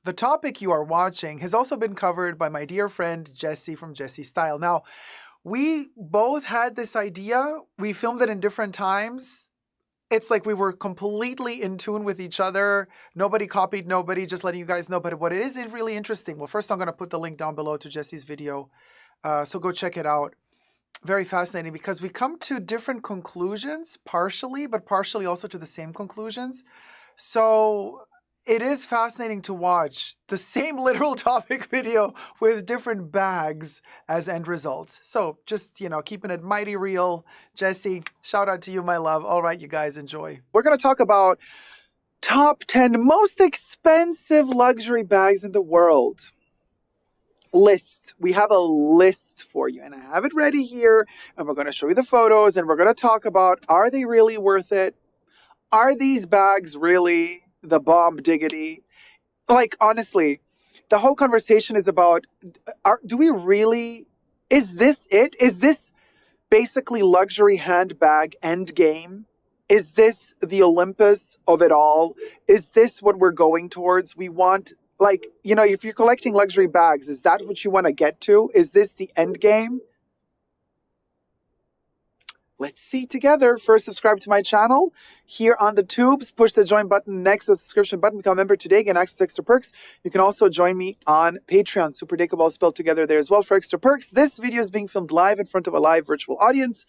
The topic you are watching has also been covered by my dear friend Jesse from Jesse Style. Now, we both had this idea. We filmed it in different times. It's like we were completely in tune with each other. Nobody copied nobody, just letting you guys know. But what it is really interesting. Well, first I'm going to put the link down below to Jesse's video. So go check it out. Very fascinating because we come to different conclusions, partially, but partially also to the same conclusions. So it is fascinating to watch the same literal topic video with different bags as end results. So just, keeping it mighty real. Jesse, shout out to you, my love. All right, you guys enjoy. We're going to talk about top 10 most expensive luxury bags in the world. List. We have a list for you, and I have it ready here, and we're going to show you the photos, and we're going to talk about, are they really worth it? Are these bags really the bomb diggity? Like, honestly, the whole conversation is about, do we really, is this it? Is this basically luxury handbag end game? Is this the Olympus of it all? Is this what we're going towards? We want, like, if you're collecting luxury bags, is that what you want to get to? Is this the end game? Let's see together. First, subscribe to my channel here on the tubes. Push the join button next to the subscription button. Become a member today. Get access to extra perks. You can also join me on Patreon. superdacob all spelled together there as well for extra perks. This video is being filmed live in front of a live virtual audience.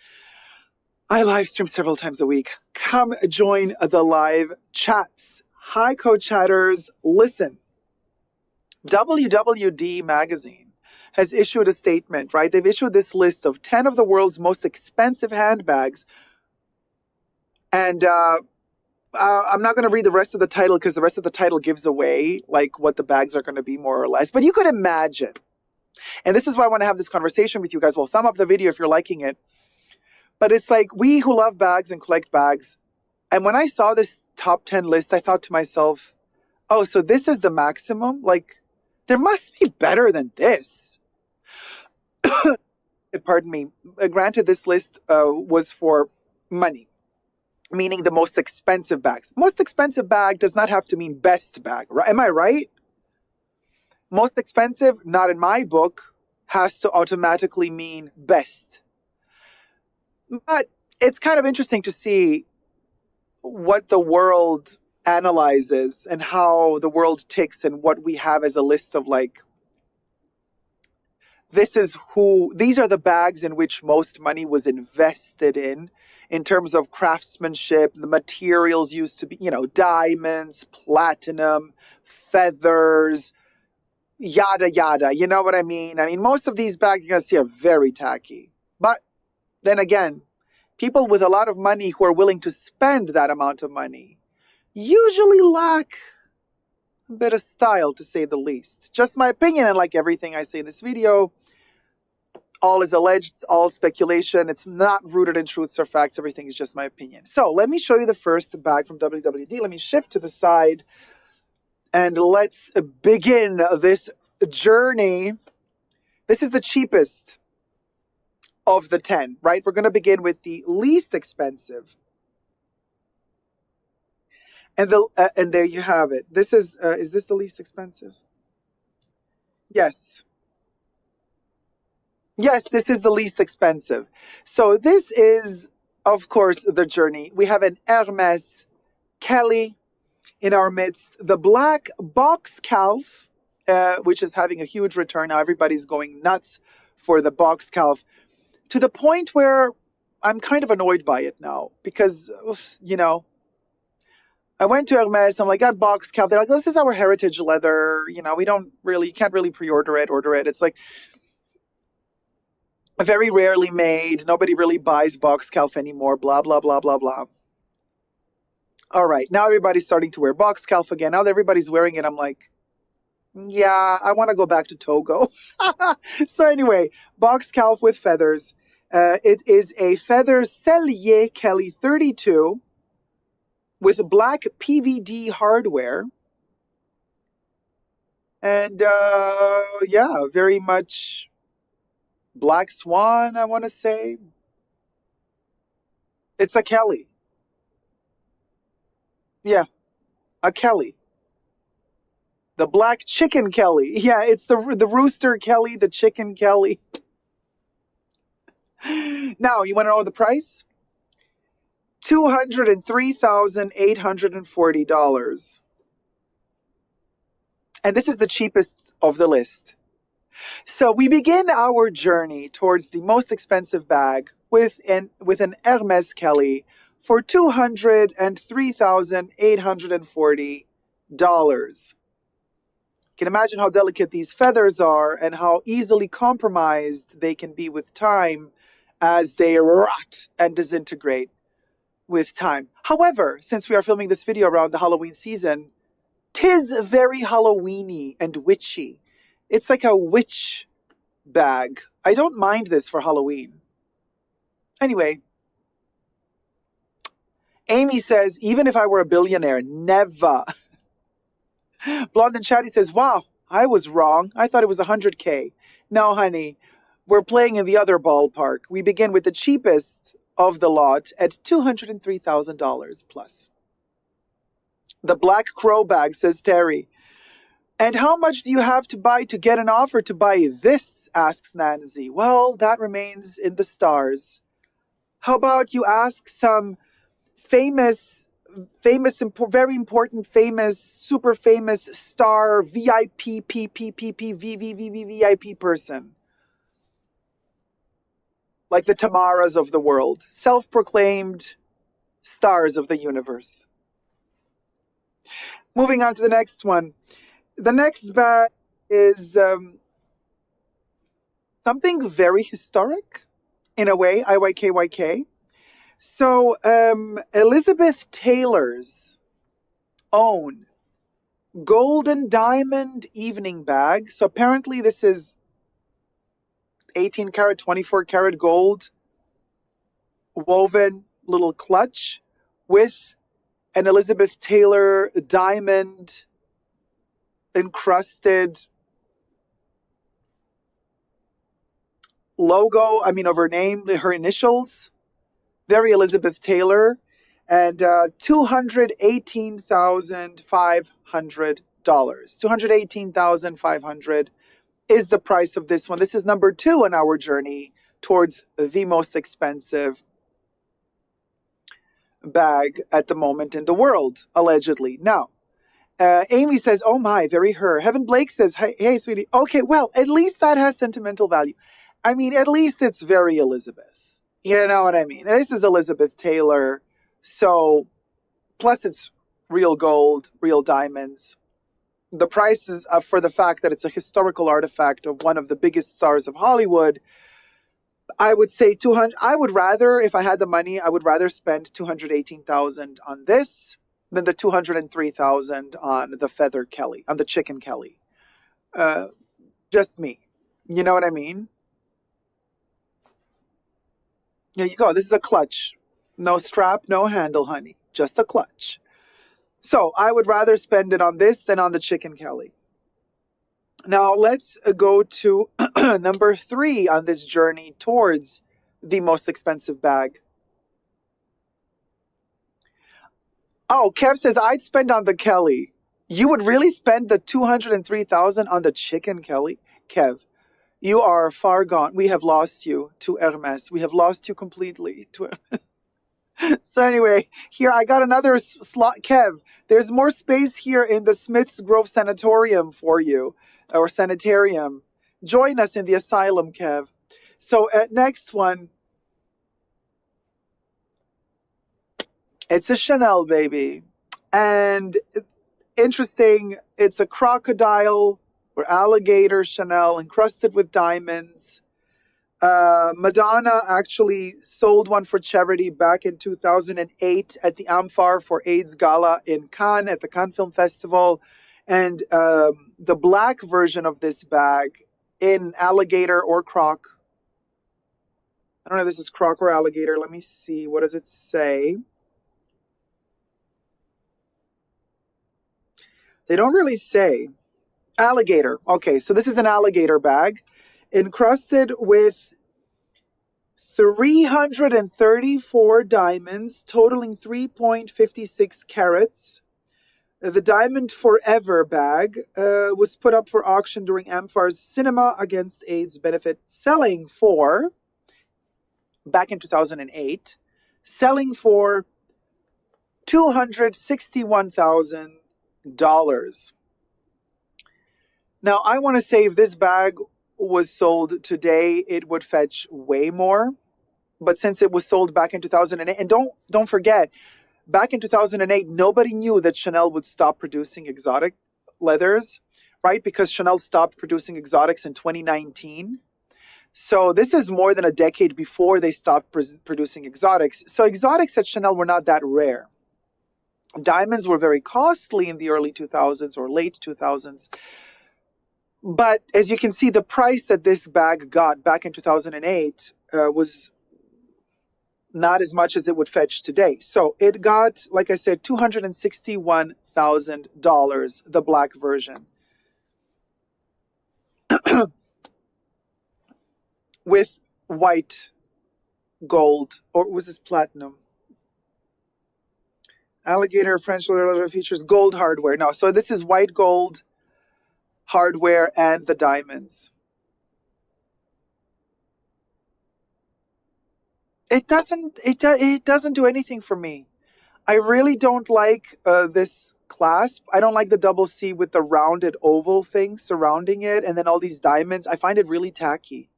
I live stream several times a week. Come join the live chats. Hi, co-chatters. Listen, WWD magazine has issued a statement, right? They've issued this list of 10 of the world's most expensive handbags. And I'm not going to read the rest of the title because the rest of the title gives away like what the bags are going to be more or less. But you could imagine. And this is why I want to have this conversation with you guys. Well, thumb up the video if you're liking it. But it's like we who love bags and collect bags. And when I saw this top 10 list, I thought to myself, oh, so this is the maximum? Like, there must be better than this. Pardon me. Granted, this list was for money, meaning the most expensive bags. Most expensive bag does not have to mean best bag, right? Am I right? Most expensive, not in my book, has to automatically mean best. But it's kind of interesting to see what the world analyzes and how the world ticks and what we have as a list of like, these are the bags in which most money was invested in terms of craftsmanship, the materials used to be, diamonds, platinum, feathers, yada, yada. You know what I mean? I mean, most of these bags you're going to see are very tacky. But then again, people with a lot of money who are willing to spend that amount of money usually lack a bit of style, to say the least. Just my opinion, and like everything I say in this video, all is alleged, it's all speculation. It's not rooted in truths or facts. Everything is just my opinion. So let me show you the first bag from WWD. Let me shift to the side and let's begin this journey. This is the cheapest of the 10, right? We're going to begin with the least expensive. And there you have it. This is this the least expensive? Yes. Yes, this is the least expensive. So this is, of course, the journey. We have an Hermes Kelly in our midst. The black box calf, which is having a huge return. Now everybody's going nuts for the box calf, to the point where I'm kind of annoyed by it now. Because, I went to Hermes, I'm like, got box calf. They're like, this is our heritage leather. We don't really, you can't really pre-order it, order it. It's like, very rarely made. Nobody really buys box calf anymore. Blah, blah, blah, blah, blah. All right. Now everybody's starting to wear box calf again. Now that everybody's wearing it, I'm like, yeah, I want to go back to Togo. So anyway, box calf with feathers. It is a feather Cellier Kelly 32 with black PVD hardware. And yeah, very much Black Swan, I want to say. It's a Kelly. Yeah, a Kelly. The black chicken Kelly. Yeah, it's the rooster Kelly, the chicken Kelly. Now, you want to know the price? $203,840. And this is the cheapest of the list. So we begin our journey towards the most expensive bag with an Hermes Kelly for $203,840. You can imagine how delicate these feathers are and how easily compromised they can be with time as they rot and disintegrate with time. However, since we are filming this video around the Halloween season, 'tis very Halloweeny and witchy. It's like a witch bag. I don't mind this for Halloween. Anyway, Amy says, even if I were a billionaire, never. Blonde and Chatty says, wow, I was wrong. I thought it was 100K. No, honey, we're playing in the other ballpark. We begin with the cheapest of the lot at $203,000 plus. The Black Crow bag, says Terry. And how much do you have to buy to get an offer to buy this? Asks Nancy. Well, that remains in the stars. How about you ask some very important, super famous star VIP, VIP person. Like the Tamaras of the world. Self-proclaimed stars of the universe. Moving on to the next one. The next bag is something very historic, in a way, IYKYK. So, Elizabeth Taylor's own golden diamond evening bag. So apparently this is 18 karat, 24 karat gold woven little clutch with an Elizabeth Taylor diamond encrusted logo, of her name, her initials. Very Elizabeth Taylor. And $218,500. $218,500 is the price of this one. This is number 2 on our journey towards the most expensive bag at the moment in the world, allegedly. Now, Amy says, oh my, very her. Heaven Blake says, hey, sweetie. Okay, well, at least that has sentimental value. At least it's very Elizabeth. You know what I mean? This is Elizabeth Taylor. So, plus it's real gold, real diamonds. The price is for the fact that it's a historical artifact of one of the biggest stars of Hollywood. I would say 200. I would rather, if I had the money, I would rather spend 218,000 on this than the 203,000 on the feather Kelly, on the chicken Kelly. Just me. You know what I mean? There you go. This is a clutch. No strap, no handle, honey. Just a clutch. So I would rather spend it on this than on the chicken Kelly. Now let's go to number 3 on this journey towards the most expensive bag. Oh, Kev says, I'd spend on the Kelly. You would really spend the 203,000 on the chicken Kelly? Kev, you are far gone. We have lost you to Hermes. We have lost you completely to Hermes. So anyway, here I got another slot. Kev, there's more space here in the Smiths Grove Sanatorium for you, or sanitarium. Join us in the asylum, Kev. So next one, it's a Chanel, baby. And interesting, it's a crocodile or alligator Chanel encrusted with diamonds. Madonna actually sold one for charity back in 2008 at the Amphar for AIDS Gala in Cannes at the Cannes Film Festival. And the black version of this bag in alligator or croc. I don't know if this is croc or alligator. Let me see. What does it say? They don't really say. Alligator. Okay, so this is an alligator bag encrusted with 334 diamonds, totaling 3.56 carats. The Diamond Forever bag was put up for auction during Amfar's Cinema Against AIDS benefit, selling for, back in 2008, selling for $261,000. Now, I want to say if this bag was sold today, it would fetch way more. But since it was sold back in 2008, and don't forget, back in 2008, nobody knew that Chanel would stop producing exotic leathers, right? Because Chanel stopped producing exotics in 2019. So this is more than a decade before they stopped producing exotics. So exotics at Chanel were not that rare. Diamonds were very costly in the early 2000s or late 2000s. But as you can see, the price that this bag got back in 2008 was not as much as it would fetch today. So it got, like I said, $261,000, the black version. With white gold, or was this platinum? Alligator French leather features gold hardware. No, so this is white gold hardware and the diamonds. It doesn't do anything for me. I really don't like this clasp. I don't like the double C with the rounded oval thing surrounding it and then all these diamonds. I find it really tacky.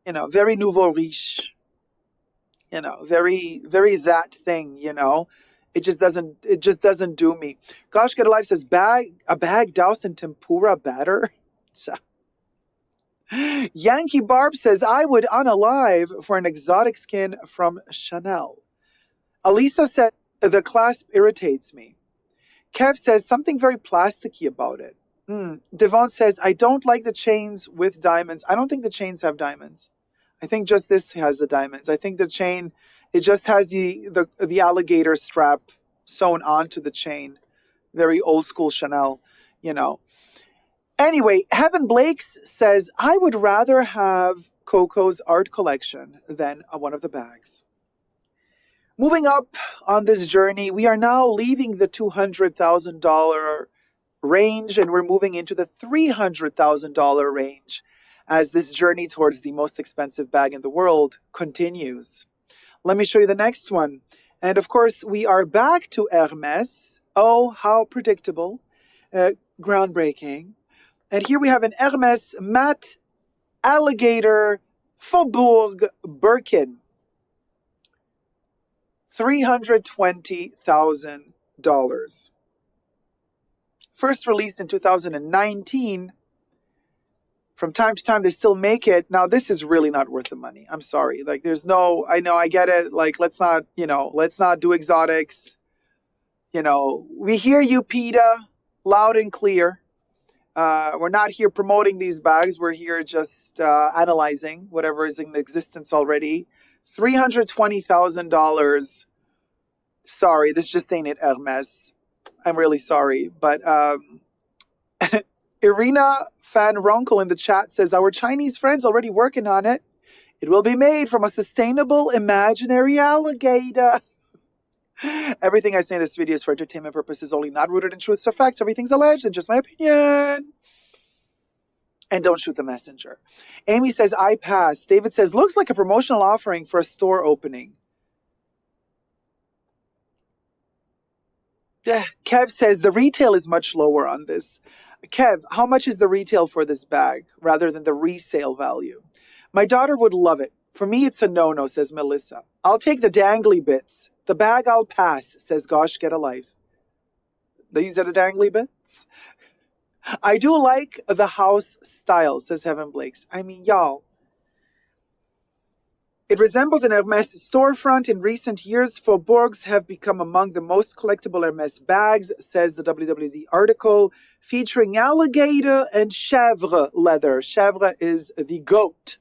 You know, very nouveau riche. You know, very, very that thing, you know. It just doesn't do me. Gosh, Get Alive says a bag doused in tempura batter. Yankee Barb says, I would unalive for an exotic skin from Chanel. Alisa said, the clasp irritates me. Kev says, something very plasticky about it. Devon says, I don't like the chains with diamonds. I don't think the chains have diamonds. I think just this has the diamonds. I think the chain, it just has the alligator strap sewn onto the chain. Very old school Chanel, you know. Anyway, Heaven Blakes says, I would rather have Coco's art collection than one of the bags. Moving up on this journey, we are now leaving the $200,000 range and we're moving into the $300,000 range as this journey towards the most expensive bag in the world continues. Let me show you the next one. And of course, we are back to Hermes. Oh, how predictable. Groundbreaking. And here we have an Hermes matte alligator Faubourg Birkin. $320,000. First released in 2019. From time to time, they still make it. Now, this is really not worth the money. I'm sorry. Like, there's no, I know, I get it. Like, let's not do exotics. You know, we hear you, PETA, loud and clear. We're not here promoting these bags. We're here just analyzing whatever is in existence already. $320,000. Sorry, this just ain't it, Hermes. I'm really sorry. But Irina Van Ronkel in the chat says, our Chinese friends already working on it. It will be made from a sustainable imaginary alligator. Everything I say in this video is for entertainment purposes only, not rooted in truths or facts. Everything's alleged and just my opinion. And don't shoot the messenger. Amy says, I pass. David says, looks like a promotional offering for a store opening. Kev says, the retail is much lower on this. Kev, how much is the retail for this bag rather than the resale value? My daughter would love it. For me, it's a no-no, says Melissa. I'll take the dangly bits. The bag I'll pass, says Gosh, Get a Life. These are the dangly bits? I do like the house style, says Heaven Blakes. I mean, y'all. It resembles an Hermes storefront. In recent years, Faubourgs have become among the most collectible Hermes bags, says the WWD article, featuring alligator and chèvre leather. Chèvre is the goat.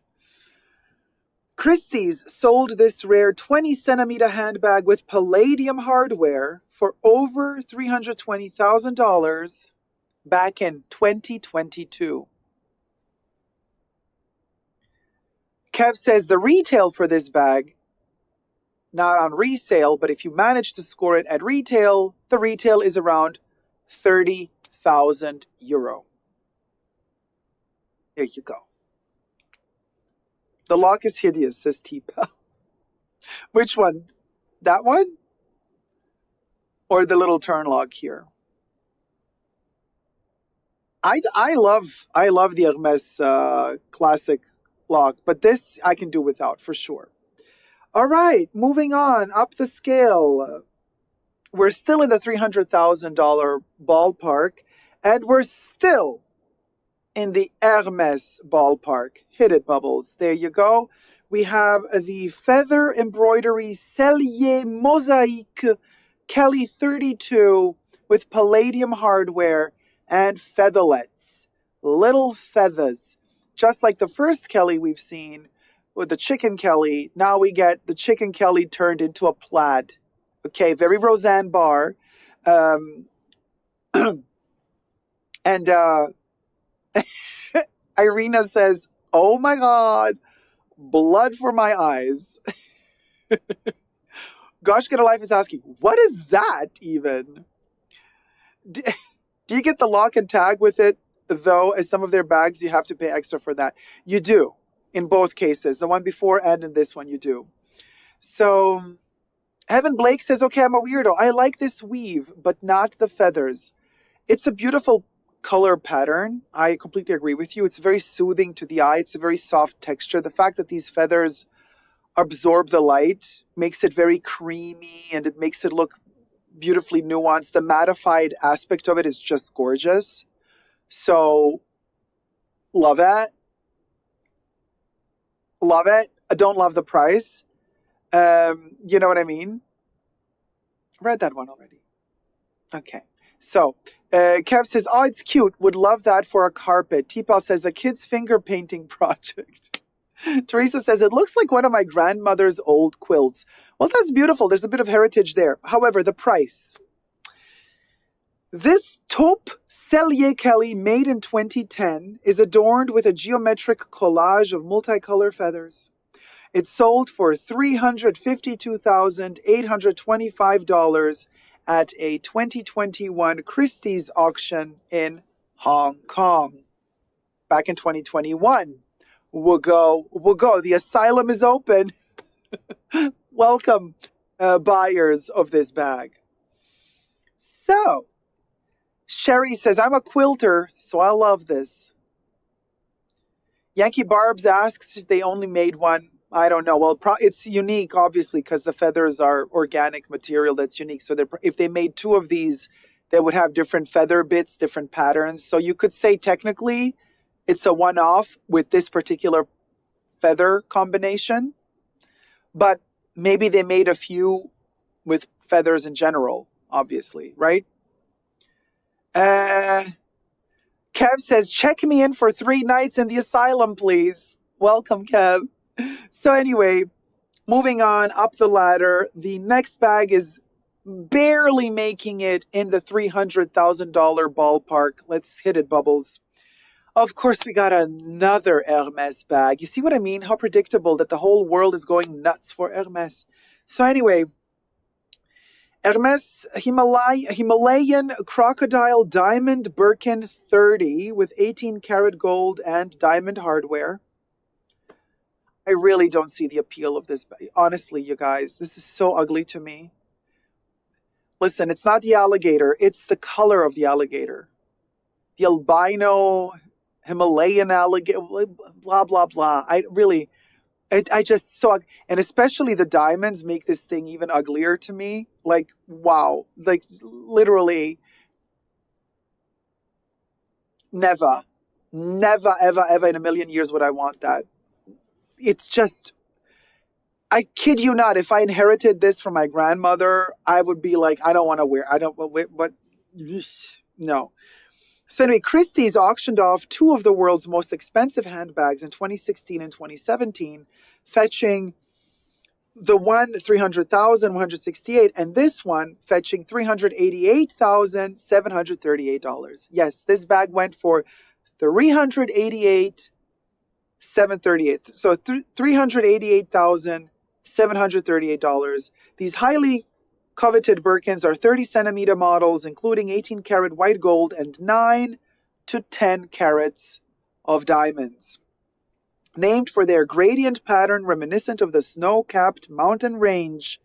Christie's sold this rare 20-centimeter handbag with palladium hardware for over $320,000 back in 2022. Kev says the retail for this bag not on resale, but if you manage to score it at retail, the retail is around 30,000 euro. There you go. The lock is hideous, says T-Pal. Which one? That one? Or the little turn lock here? I love the Hermes classic lock, but this I can do without for sure. All right, moving on up the scale. We're still in the $300,000 ballpark, and we're still in the Hermes ballpark. Hit it, Bubbles. There you go. We have the feather embroidery Cellier Mosaic Kelly 32 with palladium hardware and featherlets. Little feathers. Just like the first Kelly we've seen with the chicken Kelly, now we get the chicken Kelly turned into a plaid. Okay, very Roseanne Barr. And Irina says, oh my God, blood for my eyes. Gosh Get a Life is asking, what is that even? Do you get the lock and tag with it, though? As some of their bags, you have to pay extra for that. You do, in both cases. The one before and in this one, you do. So, Evan Blake says, okay, I'm a weirdo. I like this weave, but not the feathers. It's a beautiful color pattern. I completely agree with you. It's very soothing to the eye. It's a very soft texture. The fact that these feathers absorb the light makes it very creamy, and it makes it look beautifully nuanced. The mattified aspect of it is just gorgeous. So, love it. Love it. I don't love the price. You know what I mean? Read that one already. Okay. So, Kev says, oh, it's cute. Would love that for a carpet. T-Pal says, a kid's finger painting project. Teresa says, it looks like one of my grandmother's old quilts. Well, that's beautiful. There's a bit of heritage there. However, the price. This taupe Cellier Kelly made in 2010 is adorned with a geometric collage of multicolor feathers. It sold for $352,825 at a 2021 Christie's auction in Hong Kong. Back in 2021. We'll go. The asylum is open. Welcome, buyers of this bag. So, Sherry says, I'm a quilter, so I love this. Yankee Barbs asks if they only made one. I don't know. Well, it's unique, obviously, because the feathers are organic material that's unique. So if they made two of these, they would have different feather bits, different patterns. So you could say technically it's a one-off with this particular feather combination. But maybe they made a few with feathers in general, obviously, right? Kev says, check me in for 3 nights in the asylum, please. Welcome, Kev. So anyway, moving on up the ladder, the next bag is barely making it in the $300,000 ballpark. Let's hit it, Bubbles. Of course, we got another Hermes bag. You see what I mean? How predictable that the whole world is going nuts for Hermes. So anyway, Hermes Himalayan Crocodile Diamond Birkin 30 with 18 karat gold and diamond hardware. I really don't see the appeal of this. Honestly, you guys, this is so ugly to me. Listen, it's not the alligator. It's the color of the alligator. The albino Himalayan alligator, blah, blah, blah. I just saw, and especially the diamonds make this thing even uglier to me. Like, wow. Like, literally, never, ever in a million years would I want that. It's just, I kid you not, if I inherited this from my grandmother, I would be like, I don't want to wear, no. So anyway, Christie's auctioned off 2 of the world's most expensive handbags in 2016 and 2017, fetching the one $300,168 and this one fetching $388,738. Yes, this bag went for $388,738. So $388,738 $738. These highly coveted Birkins are 30 centimeter models, including 18 karat white gold and 9 to 10 carats of diamonds. Named for their gradient pattern reminiscent of the snow-capped mountain range,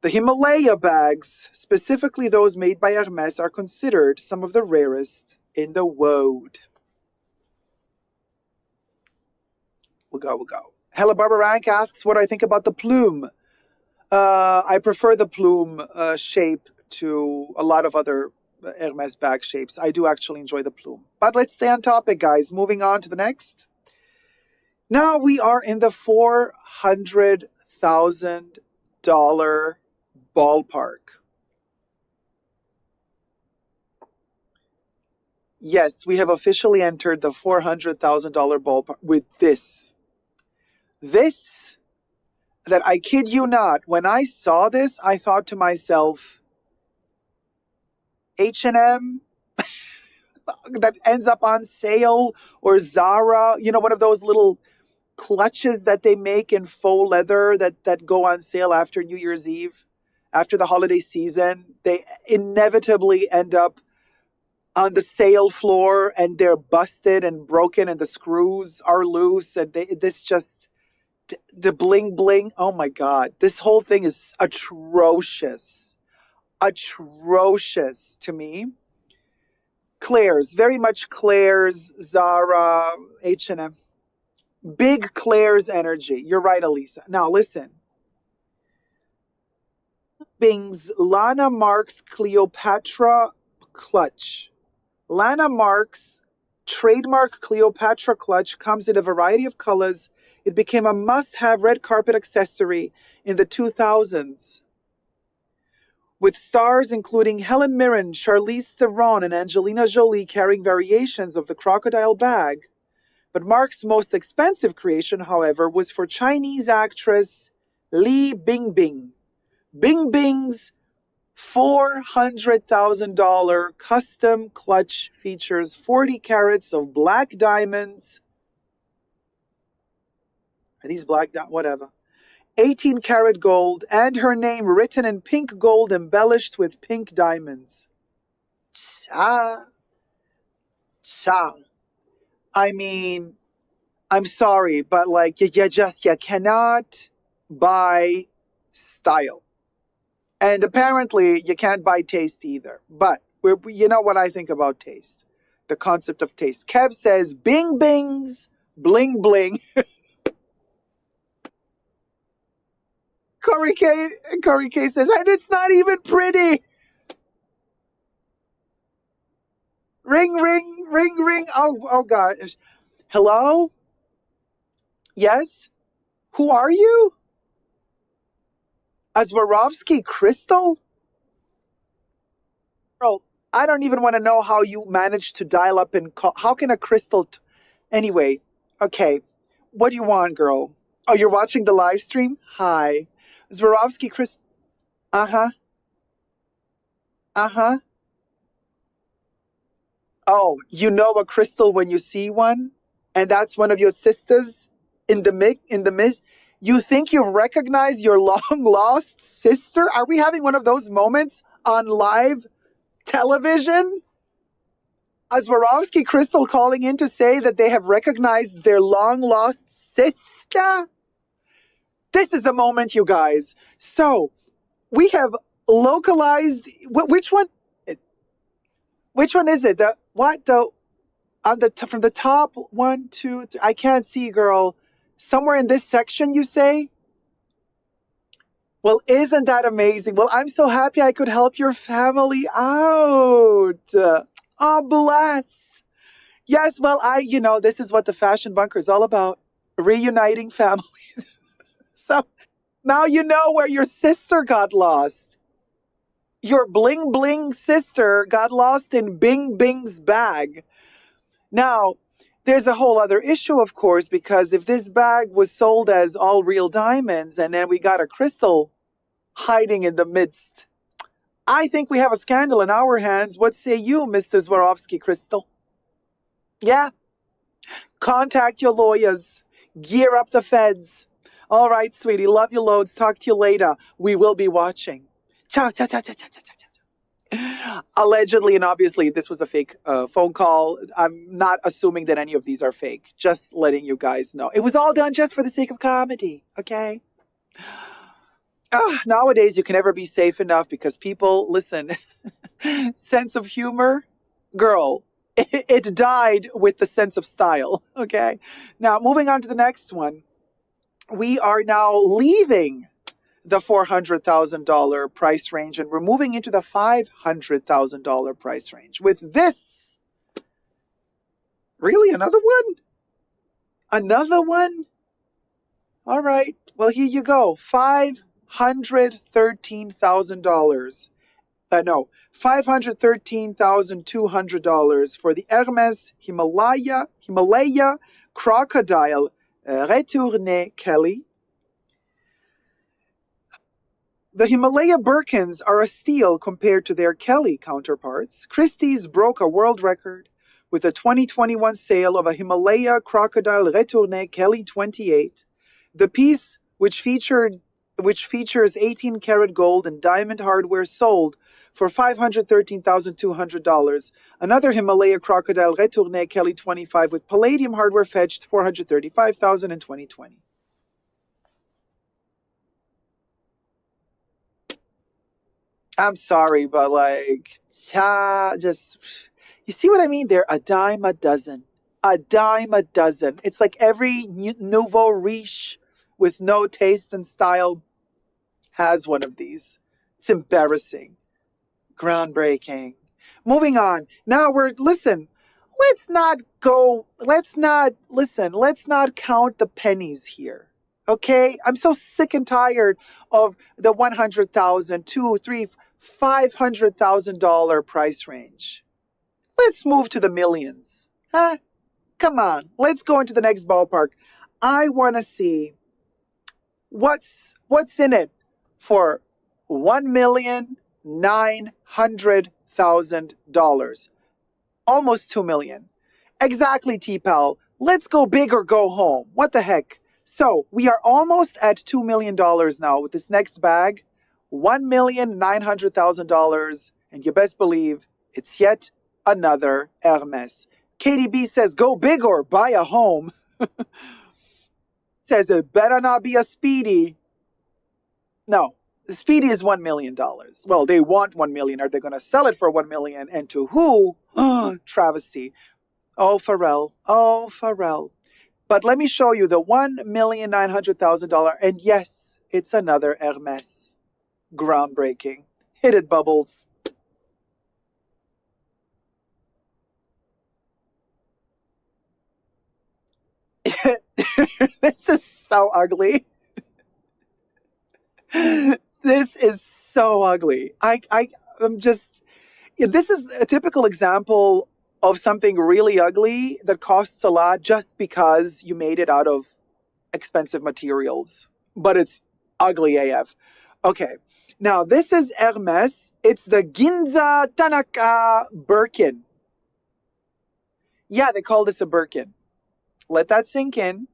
the Himalaya bags, specifically those made by Hermes, are considered some of the rarest in the world. We'll go. Hella Barbara Rank asks what I think about the plume. I prefer the plume shape to a lot of other Hermes bag shapes. I do actually enjoy the plume. But let's stay on topic, guys. Moving on to the next. Now we are in the $400,000 ballpark. Yes, we have officially entered the $400,000 ballpark with this. This, that I kid you not, when I saw this, I thought to myself, H&M that ends up on sale, or Zara, one of those little clutches that they make in faux leather that go on sale after New Year's Eve, after the holiday season. They inevitably end up on the sale floor and they're busted and broken and the screws are loose and the bling bling. Oh my God. This whole thing is atrocious. Atrocious to me. Claire's, very much Claire's, Zara, H&M. Big Claire's energy. You're right, Elisa. Now listen. Bing's Lana Marks Cleopatra clutch. Lana Marks' trademark Cleopatra clutch comes in a variety of colors. It became a must-have red carpet accessory in the 2000s, with stars including Helen Mirren, Charlize Theron, and Angelina Jolie carrying variations of the crocodile bag. But Mark's most expensive creation, however, was for Chinese actress Li Bingbing. Bingbing's $400,000 custom clutch features 40 carats of black diamonds. Are these black diamonds? Whatever. 18 karat gold, and her name written in pink gold embellished with pink diamonds. Cha. I mean, I'm sorry, but you cannot buy style. And apparently you can't buy taste either. But you know what I think about taste. The concept of taste. Kev says, Bing Bing's bling bling. Corey K says, and it's not even pretty. Ring, ring, ring, ring. Oh gosh. Hello? Yes? Who are you? A Swarovski crystal? Girl, I don't even want to know how you managed to dial up and call. How can a crystal... Anyway, okay. What do you want, girl? Oh, you're watching the live stream? Hi. Swarovski crystal... Uh-huh. Uh-huh. Oh, you know a crystal when you see one? And that's one of your sisters in the mist? You think you've recognized your long-lost sister? Are we having one of those moments on live television? A Swarovski crystal calling in to say that they have recognized their long-lost sister? This is a moment, you guys. So, we have localized... Which one? Which one is it? From the top, 1, 2, 3. I can't see, girl. Somewhere in this section, you say? Well, isn't that amazing? Well, I'm so happy I could help your family out. Oh, bless. Yes, well, this is what the Fashion Bunker is all about. Reuniting families. So, now you know where your sister got lost. Your bling bling sister got lost in Bing Bing's bag. Now, there's a whole other issue, of course, because if this bag was sold as all real diamonds and then we got a crystal hiding in the midst, I think we have a scandal in our hands. What say you, Mr. Swarovski Crystal? Yeah. Contact your lawyers. Gear up the feds. All right, sweetie. Love you loads. Talk to you later. We will be watching. Ciao, ciao, ciao, ciao, ciao, ciao, ciao. Allegedly and obviously, this was a fake phone call. I'm not assuming that any of these are fake. Just letting you guys know. It was all done just for the sake of comedy, okay? Nowadays, you can never be safe enough because people, listen, sense of humor, girl, it died with the sense of style, okay? Now, moving on to the next one. We are now leaving the $400,000 price range and we're moving into the $500,000 price range with this. Really? Another one? Another one? All right. Well, here you go. $513,000. No, $513,200 for the Hermes Himalaya Crocodile Retourné Kelly. The Himalaya Birkins are a steal compared to their Kelly counterparts. Christie's broke a world record with a 2021 sale of a Himalaya Crocodile Retourné Kelly 28. The piece, which features 18 karat gold and diamond hardware, sold for $513,200. Another Himalaya Crocodile Retourné Kelly 25 with palladium hardware fetched $435,000 in 2020. I'm sorry, but like, just, you see what I mean? They're a dime a dozen. A dime a dozen. It's like every nouveau riche with no taste and style has one of these. It's embarrassing. Groundbreaking. Moving on. Now let's not count the pennies here. Okay? I'm so sick and tired of the 100,000, 2, 3, $500,000 price range. Let's move to the millions. Huh? Come on. Let's go into the next ballpark. I want to see what's in it for $1,900,000. Almost 2 million. Exactly, T-Pal. Let's go big or go home. What the heck? So we are almost at $2 million now with this next bag. $1,900,000. And you best believe it's yet another Hermes. KDB says go big or buy a home. Says it better not be a Speedy. No, the Speedy is $1 million. Well, they want 1 million. Are they going to sell it for 1 million? And to who? Travesty. Oh, Pharrell. Oh, Pharrell. But let me show you the $1,900,000. And yes, it's another Hermes. Groundbreaking. Hit it, Bubbles. This is so ugly. This is so ugly. I'm just. This is a typical example of something really ugly that costs a lot just because you made it out of expensive materials. But it's ugly AF. Okay. Now, this is Hermes. It's the Ginza Tanaka Birkin. Yeah, they call this a Birkin. Let that sink in.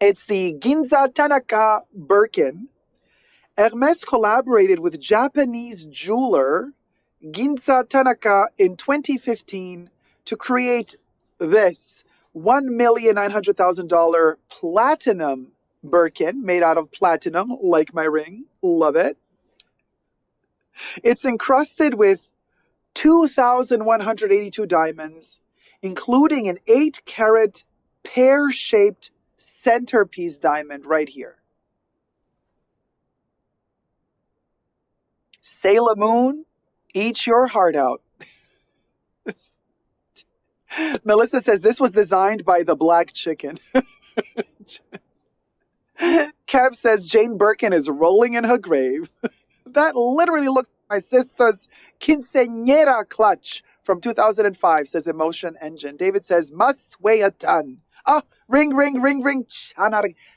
It's the Ginza Tanaka Birkin. Hermes collaborated with Japanese jeweler Ginza Tanaka in 2015 to create this $1,900,000 platinum Birkin made out of platinum, like my ring. Love it. It's encrusted with 2,182 diamonds, including an 8 carat pear shaped centerpiece diamond right here. Sailor Moon, eat your heart out. Melissa says this was designed by the Black Chicken. Kev says Jane Birkin is rolling in her grave. That literally looks like my sister's quinceañera clutch from 2005, says Emotion Engine. David says, must weigh a ton. Oh, ring, ring, ring, ring.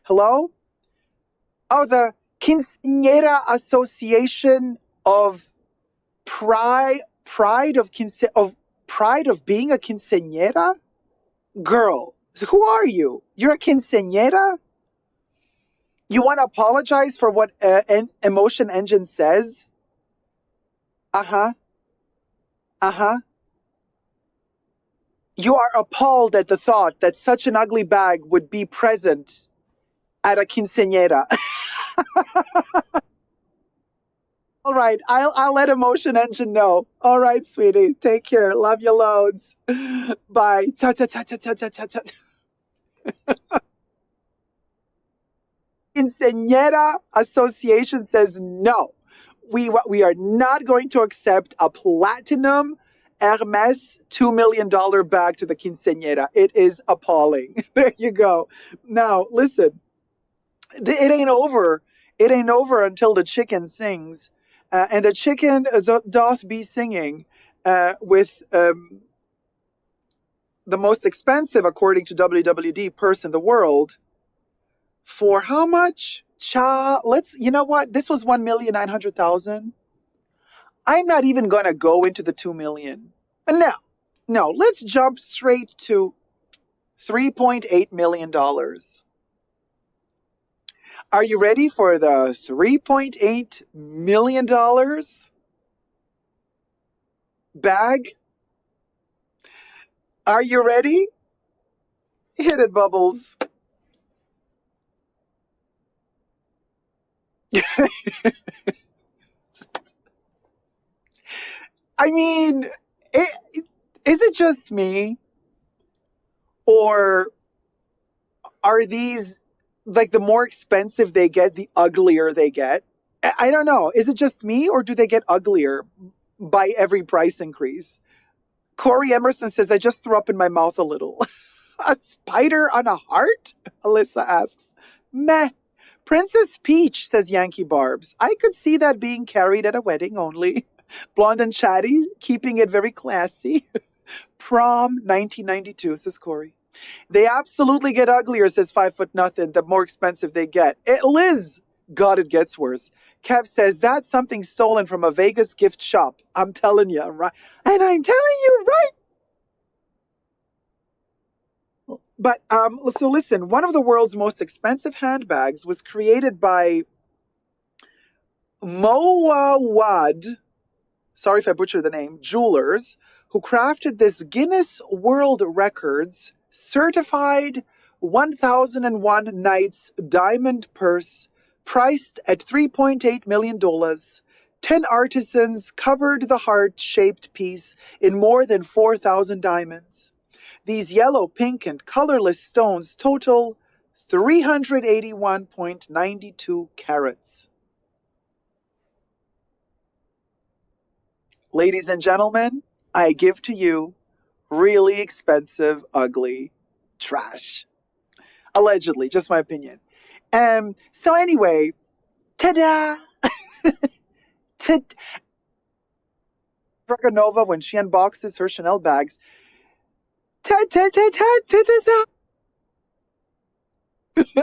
Hello? Oh, the Quinceañera Association of Pride of being a quinceañera? Girl, who are you? You're a quinceañera? You want to apologize for what Emotion Engine says? Uh-huh. Uh-huh. You are appalled at the thought that such an ugly bag would be present at a quinceañera. All right, I'll let Emotion Engine know. All right, sweetie, take care. Love you loads. Bye. Ta ta ta ta ta ta ta ta. Quinceañera Association says no. We are not going to accept a platinum Hermes $2 million bag to the quinceañera. It is appalling. There you go. Now, listen, it ain't over. It ain't over until the chicken sings. And the chicken doth be singing with the most expensive, according to WWD, purse in the world. For how much? You know what? This was 1,900,000. I'm not even going to go into the 2 million. No, no, let's jump straight to $3.8 million. Are you ready for the $3.8 million bag? Are you ready? Hit it, Bubbles. I mean, is it just me? Or are these, like, the more expensive they get, the uglier they get? I don't know. Is it just me, or do they get uglier by every price increase? Corey Emerson says, I just threw up in my mouth a little. A spider on a heart? Alyssa asks. Meh. Princess Peach, says Yankee Barbs. I could see that being carried at a wedding only. Blonde and chatty, keeping it very classy. Prom 1992, says Corey. They absolutely get uglier, says 5 Foot Nothing, the more expensive they get. Liz, God, it gets worse. Kev says, that's something stolen from a Vegas gift shop. I'm telling you, right? And I'm telling you, right? But so listen, one of the world's most expensive handbags was created by Mowawad, sorry if I butchered the name, jewelers, who crafted this Guinness World Records certified 1001 nights diamond purse priced at $3.8 million. 10 artisans covered the heart-shaped piece in more than 4,000 diamonds. These yellow, pink, and colorless stones total 381.92 carats. Ladies and gentlemen, I give to you really expensive, ugly trash. Allegedly, just my opinion. So anyway, ta-da! Dragonova, when she unboxes her Chanel bags, ta-ta-ta-ta-ta-ta-ta.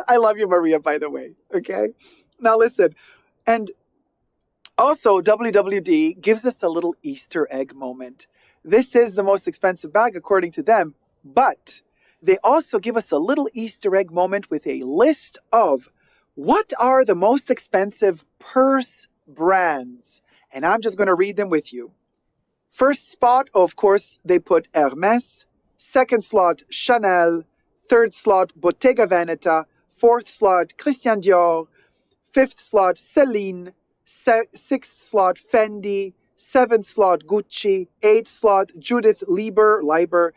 I love you, Maria, by the way. Okay? Now listen. And also, WWD gives us a little Easter egg moment. This is the most expensive bag, according to them, but they also give us a little Easter egg moment with a list of what are the most expensive purse brands. And I'm just going to read them with you. First spot, of course, they put Hermes. Second slot, Chanel. Third slot, Bottega Veneta. Fourth slot, Christian Dior. Fifth slot, Celine. Sixth slot, Fendi. Seventh slot, Gucci. Eighth slot, Judith Leiber.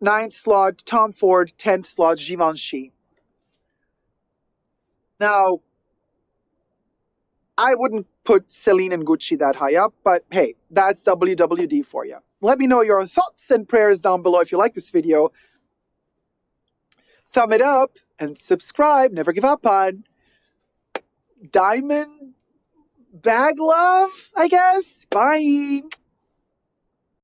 Ninth slot, Tom Ford. 10th slot, Givenchy. Now, I wouldn't put Celine and Gucci that high up, but hey, that's WWD for you. Let me know your thoughts and prayers down below if you like this video. Thumb it up and subscribe. Never give up on diamond bag love, I guess. Bye.